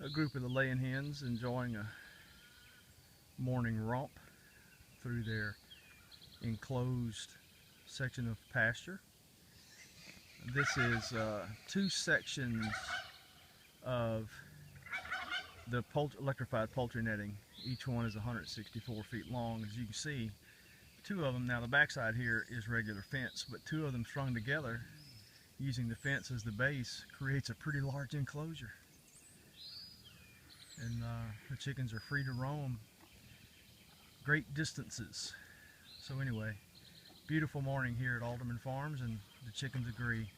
A group of the laying hens enjoying a morning romp through their enclosed section of pasture. This is two sections of the electrified poultry netting. Each one is 164 feet long. As you can see, two of them, now the backside here is regular fence, but two of them strung together using the fence as the base creates a pretty large enclosure. And the chickens are free to roam great distances. So anyway, beautiful morning here at Alderman Farms, and the chickens agree.